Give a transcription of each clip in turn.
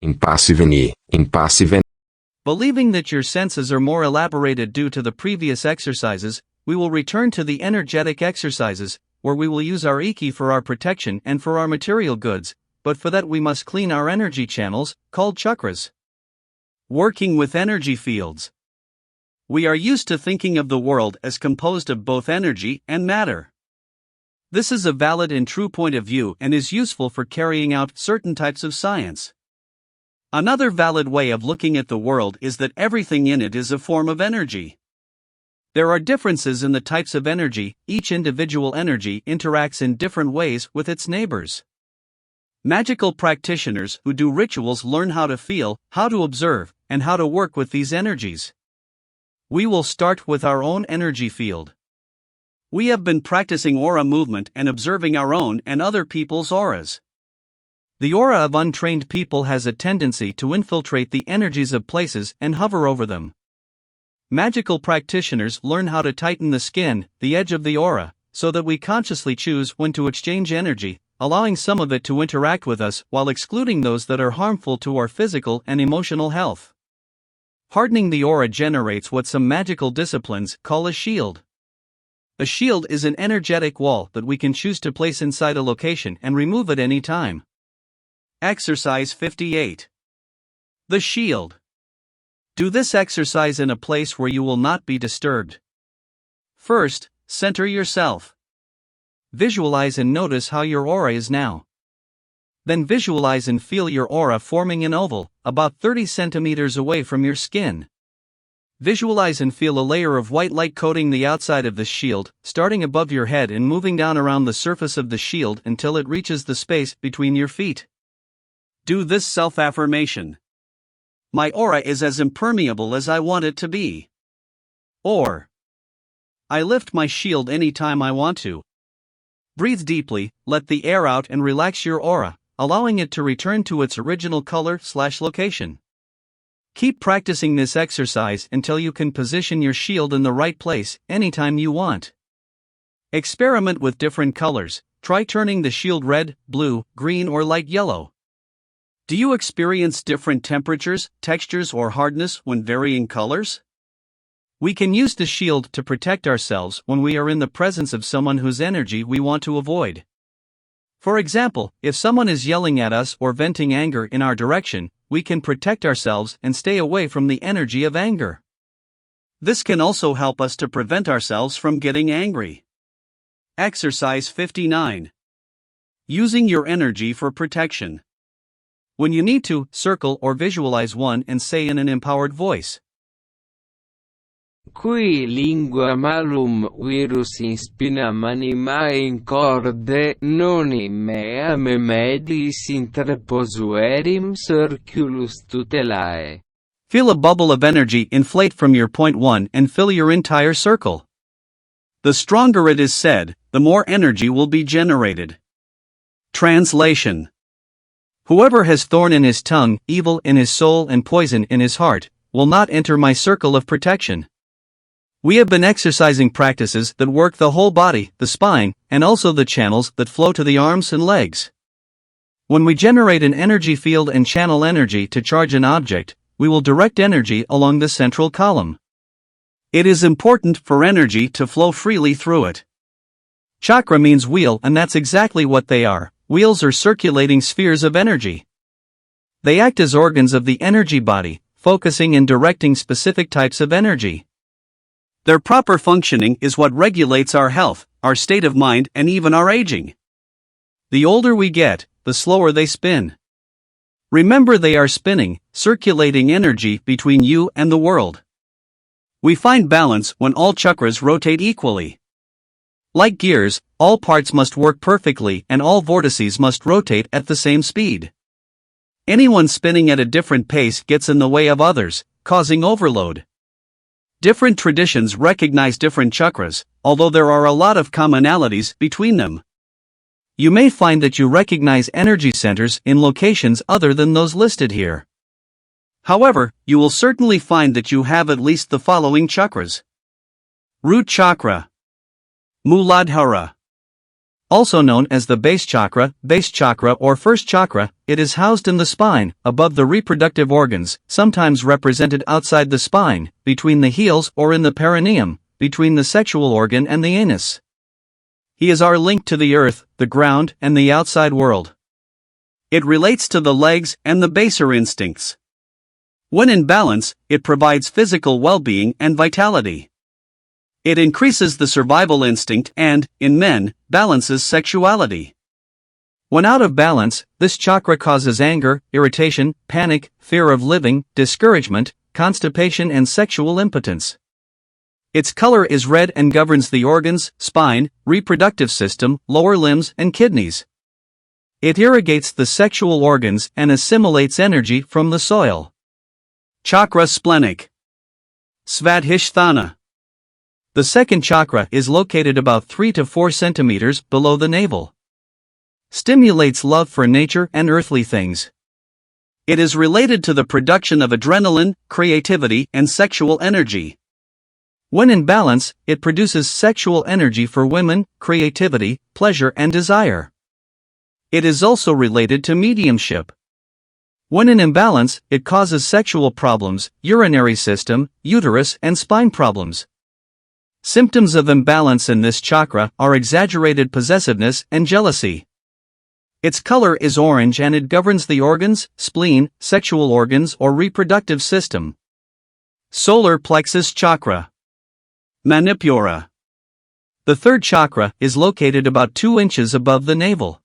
Impassive. Believing that your senses are more elaborated due to the previous exercises, we will return to the energetic exercises, where we will use our Iki for our protection and for our material goods, but for that we must clean our energy channels, called chakras. Working with energy fields. We are used to thinking of the world as composed of both energy and matter. This is a valid and true point of view and is useful for carrying out certain types of science. Another valid way of looking at the world is that everything in it is a form of energy. There are differences in the types of energy. Each individual energy interacts in different ways with its neighbors. Magical practitioners who do rituals learn how to feel, how to observe, and how to work with these energies. We will start with our own energy field. We have been practicing aura movement and observing our own and other people's auras. The aura of untrained people has a tendency to infiltrate the energies of places and hover over them. Magical practitioners learn how to tighten the skin, the edge of the aura, so that we consciously choose when to exchange energy, allowing some of it to interact with us while excluding those that are harmful to our physical and emotional health. Hardening the aura generates what some magical disciplines call a shield. A shield is an energetic wall that we can choose to place inside a location and remove at any time. Exercise 58. The shield. Do this exercise in a place where you will not be disturbed. First, center yourself. Visualize and notice how your aura is now. Then visualize and feel your aura forming an oval, about 30 centimeters away from your skin. Visualize and feel a layer of white light coating the outside of the shield, starting above your head and moving down around the surface of the shield until it reaches the space between your feet. Do this self-affirmation. My aura is as impermeable as I want it to be. Or, I lift my shield anytime I want to. Breathe deeply, let the air out and relax your aura, allowing it to return to its original color/location. Keep practicing this exercise until you can position your shield in the right place anytime you want. Experiment with different colors. Try turning the shield red, blue, green, or light yellow. Do you experience different temperatures, textures, or hardness when varying colors? We can use the shield to protect ourselves when we are in the presence of someone whose energy we want to avoid. For example, if someone is yelling at us or venting anger in our direction, we can protect ourselves and stay away from the energy of anger. This can also help us to prevent ourselves from getting angry. Exercise 59. Using your energy for protection. When you need to, circle or visualize one and say in an empowered voice. Qui lingua malum virus in spinam animae in corde, non in mea me medis interposuerim circulus tutelae. Feel a bubble of energy inflate from your point one and fill your entire circle. The stronger it is said, the more energy will be generated. Translation. Whoever has thorn in his tongue, evil in his soul and poison in his heart, will not enter my circle of protection. We have been exercising practices that work the whole body, the spine, and also the channels that flow to the arms and legs. When we generate an energy field and channel energy to charge an object, we will direct energy along the central column. It is important for energy to flow freely through it. Chakra means wheel, and that's exactly what they are. Wheels are circulating spheres of energy. They act as organs of the energy body, focusing and directing specific types of energy. Their proper functioning is what regulates our health, our state of mind, and even our aging. The older we get, the slower they spin. Remember, they are spinning, circulating energy between you and the world. We find balance when all chakras rotate equally. Like gears, all parts must work perfectly and all vortices must rotate at the same speed. Anyone spinning at a different pace gets in the way of others, causing overload. Different traditions recognize different chakras, although there are a lot of commonalities between them. You may find that you recognize energy centers in locations other than those listed here. However, you will certainly find that you have at least the following chakras. Root chakra, Muladhara, Also known as the base chakra, or first chakra, it is housed in the spine, above the reproductive organs, sometimes represented outside the spine, between the heels or in the perineum, between the sexual organ and the anus. He is our link to the earth, the ground, and the outside world. It relates to the legs and the baser instincts. When in balance, it provides physical well-being and vitality. It increases the survival instinct and, in men, balances sexuality. When out of balance, this chakra causes anger, irritation, panic, fear of living, discouragement, constipation and sexual impotence. Its color is red and governs the organs, spine, reproductive system, lower limbs and kidneys. It irrigates the sexual organs and assimilates energy from the soil. Chakra Splenic. Svedhisthana. The second chakra is located about 3 to 4 centimeters below the navel. Stimulates love for nature and earthly things. It is related to the production of adrenaline, creativity, and sexual energy. When in balance, it produces sexual energy for women, creativity, pleasure, and desire. It is also related to mediumship. When in imbalance, it causes sexual problems, urinary system, uterus, and spine problems. Symptoms of imbalance in this chakra are exaggerated possessiveness and jealousy. Its color is orange and it governs the organs, spleen, sexual organs or reproductive system. Solar plexus chakra. Manipura. The third chakra is located about 2 inches above the navel.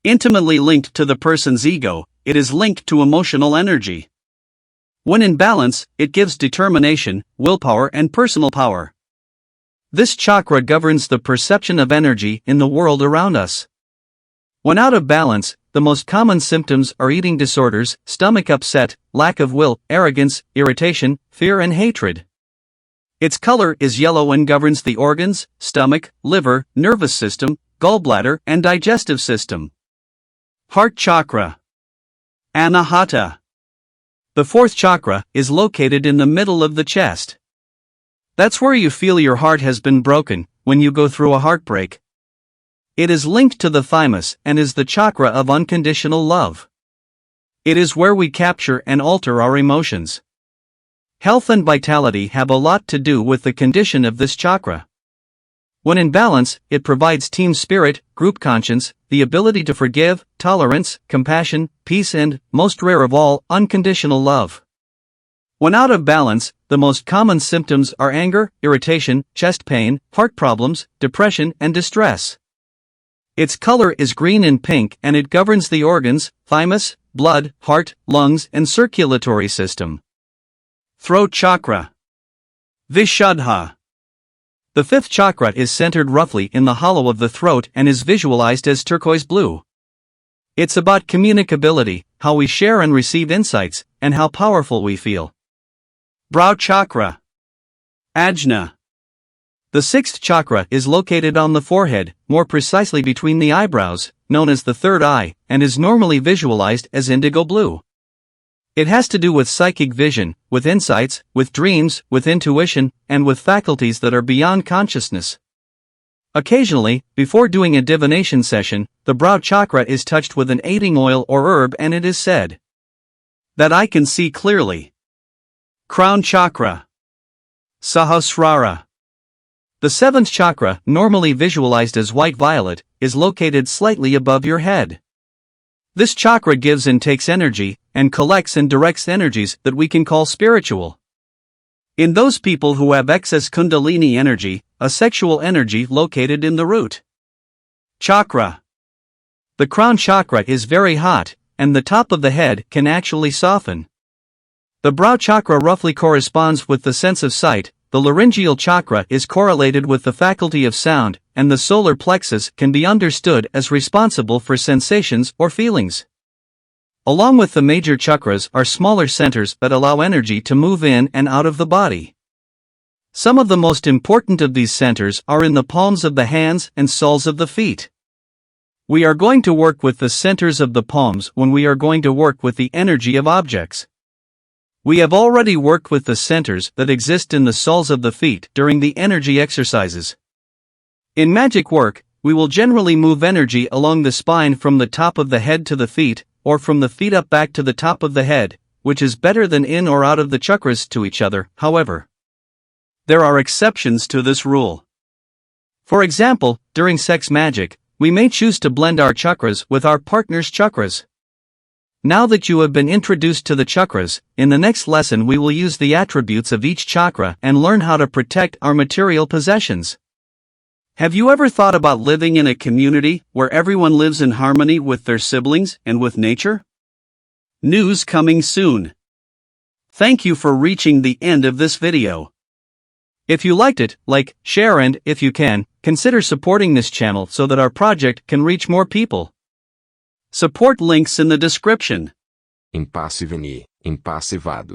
Intimately linked to the person's ego, it is linked to emotional energy. When in balance, it gives determination, willpower and personal power. This chakra governs the perception of energy in the world around us. When out of balance, the most common symptoms are eating disorders, stomach upset, lack of will, arrogance, irritation, fear and hatred. Its color is yellow and governs the organs, stomach, liver, nervous system, gallbladder and digestive system. Heart chakra. Anahata. The fourth chakra is located in the middle of the chest. That's where you feel your heart has been broken, when you go through a heartbreak. It is linked to the thymus and is the chakra of unconditional love. It is where we capture and alter our emotions. Health and vitality have a lot to do with the condition of this chakra. When in balance, it provides team spirit, group conscience, the ability to forgive, tolerance, compassion, peace and, most rare of all, unconditional love. When out of balance, the most common symptoms are anger, irritation, chest pain, heart problems, depression and distress. Its color is green and pink and it governs the organs, thymus, blood, heart, lungs and circulatory system. Throat chakra. Vishuddha. The fifth chakra is centered roughly in the hollow of the throat and is visualized as turquoise blue. It's about communicability, how we share and receive insights, and how powerful we feel. Brow chakra. Ajna. The sixth chakra is located on the forehead, more precisely between the eyebrows, known as the third eye, and is normally visualized as indigo blue. It has to do with psychic vision, with insights, with dreams, with intuition, and with faculties that are beyond consciousness. Occasionally, before doing a divination session, the brow chakra is touched with an aiding oil or herb and it is said that I can see clearly. Crown chakra. Sahasrara. The seventh chakra, normally visualized as white violet, is located slightly above your head. This chakra gives and takes energy, and collects and directs energies that we can call spiritual. In those people who have excess kundalini energy, a sexual energy located in the root chakra. The crown chakra is very hot, and the top of the head can actually soften. The brow chakra roughly corresponds with the sense of sight, the laryngeal chakra is correlated with the faculty of sound, and the solar plexus can be understood as responsible for sensations or feelings. Along with the major chakras are smaller centers that allow energy to move in and out of the body. Some of the most important of these centers are in the palms of the hands and soles of the feet. We are going to work with the centers of the palms when we are going to work with the energy of objects. We have already worked with the centers that exist in the soles of the feet during the energy exercises. In magic work, we will generally move energy along the spine from the top of the head to the feet, or from the feet up back to the top of the head, which is better than in or out of the chakras to each other. However, there are exceptions to this rule. For example, during sex magic, we may choose to blend our chakras with our partner's chakras. Now that you have been introduced to the chakras, in the next lesson we will use the attributes of each chakra and learn how to protect our material possessions. Have you ever thought about living in a community where everyone lives in harmony with their siblings and with nature? News coming soon. Thank you for reaching the end of this video. If you liked it, like, share and, if you can, consider supporting this channel so that our project can reach more people. Support links in the description. Impasse veni, impasse vado.